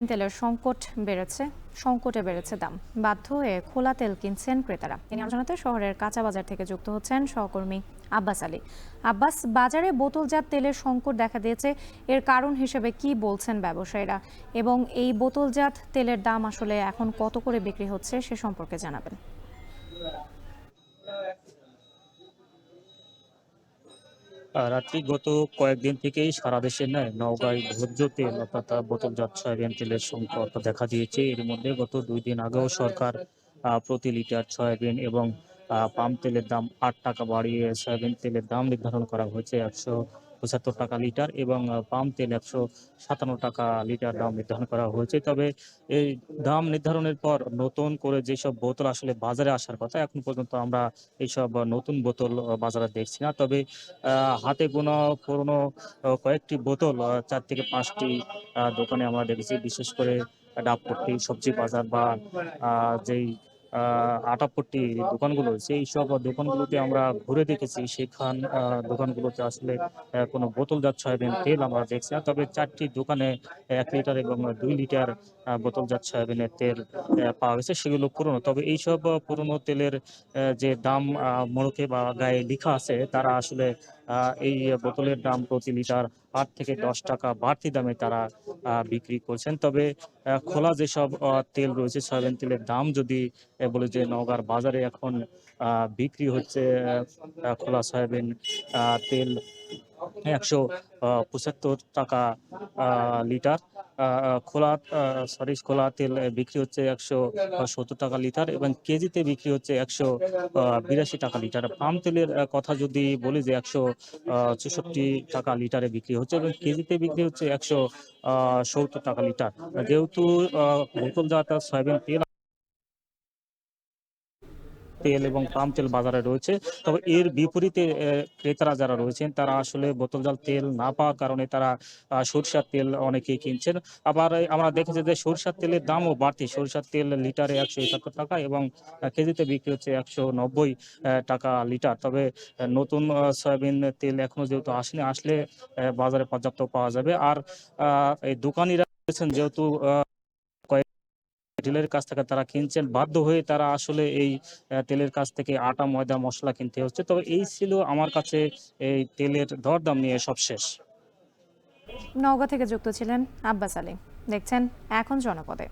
তেলের সংকটে বেড়েছে দাম। বাধ্য হয়ে খোলা তেল কিনছেন ক্রেতারা। তিনি আলোচনাতে শহরের কাঁচা বাজার থেকে যুক্ত হচ্ছেন সহকর্মী আব্বাস আলী। আব্বাস, বাজারে বোতলজাত তেলের সংকট দেখা দিয়েছে, এর কারণ হিসেবে কি বলছেন ব্যবসায়ীরা, এবং এই বোতলজাত তেলের দাম আসলে এখন কত করে বিক্রি হচ্ছে সে সম্পর্কে জানাবেন। রাত্রি গত কয়েকদিন থেকেই সারা দেশের ন্যায় নওগাঁয় ভোজ্য তেল অর্থাৎ বোতলজাত সয়াবিন তেলের সংকট দেখা দিয়েছে। এর মধ্যে গত 2 দিন আগেও সরকার প্রতি লিটার সয়াবিন এবং পাম তেলের দাম 8 টাকা বাড়িয়ে সয়াবিন তেলের দাম নির্ধারণ করা হয়েছে 175 টাকা লিটার এবং পাম তেল 157 টাকা লিটার দাম নির্ধারণ করা হয়েছে। তবে এই দাম নির্ধারণের পর নতুন করে যেসব বোতল আসলে বাজারে আসার কথা, এখন পর্যন্ত আমরা এইসব নতুন বোতল বাজারে দেখছি না। তবে হাতে গোনা পুরনো কয়েকটি বোতল ৪ থেকে ৫টি দোকানে আমরা দেখেছি। বিশেষ করে ডাবপট্টি, সবজি বাজার বা যেই আটাপট্টি দোকানগুলো, সেইসব দোকানগুলোতে আমরা ঘুরে দেখেছি। দোকানগুলোতে আসলে কোনো বোতলজাত সয়াবিন তেল আমরা দেখছি না। তবে ৪টি দোকানে ১ লিটার এবং ২ লিটার বোতলজাত সয়াবিনের তেল পাওয়া গেছে। সেগুলো পুরনো। তবে এইসব পুরনো তেলের যে দাম মোড়কে বা গায়ে লিখা আছে, তারা আসলে এই বোতলের দাম প্রতি লিটার ৮ থেকে ১০ টাকা বাড়তি দামে তারা বিক্রি করছেন। তবে খোলা যেসব তেল রয়েছে, সয়াবিন তেলের দাম যদি বলি যে নওগাঁর বাজারে এখন বিক্রি হচ্ছে খোলা সয়াবিন তেল ১৭৫ টাকা লিটার। খোলা তেল বিক্রি হচ্ছে ১৭০ টাকা লিটার এবং কেজিতে বিক্রি হচ্ছে ১৮২ টাকা লিটার। পাম তেলের কথা যদি বলি যে ১৬৪ টাকা লিটারে বিক্রি হচ্ছে এবং কেজিতে বিক্রি হচ্ছে ১৭০ টাকা লিটার। যেহেতু বোতলজাত সয়াবিন তেল এবং পাম তেল বাজারে রয়েছে। তবে এর বিপরীতে ক্রেতারা যারা রয়েছেন, তারা আসলে বোতলজাত তেল না পাওয়ার কারণে তারা সরিষার তেল অনেকেই কিনছেন। আবার আমরা দেখেছি যে সরিষার তেলের দামও বাড়তি। সরিষার তেল লিটারে ১৭১ টাকা এবং কেজিতে বিক্রি হচ্ছে ১৯০ টাকা লিটার। তবে নতুন সয়াবিন তেল এখনো যেহেতু আসেনি, আসলে বাজারে পর্যাপ্ত পাওয়া যাবে। আর এই দোকানিরা রয়েছেন, যেহেতু ডিলারের কাছ থেকে তারা কিনছেন, বাধ্য হয়ে তারা আসলে এই তেলের কাছ থেকে আটা, ময়দা, মসলা কিনতে হচ্ছে। তবে এই ছিল আমার কাছে এই তেলের দরদাম নিয়ে সবশেষ। নওগাঁ থেকে যুক্ত ছিলেন আব্বাস আলী। দেখছেন এখন জনপদে।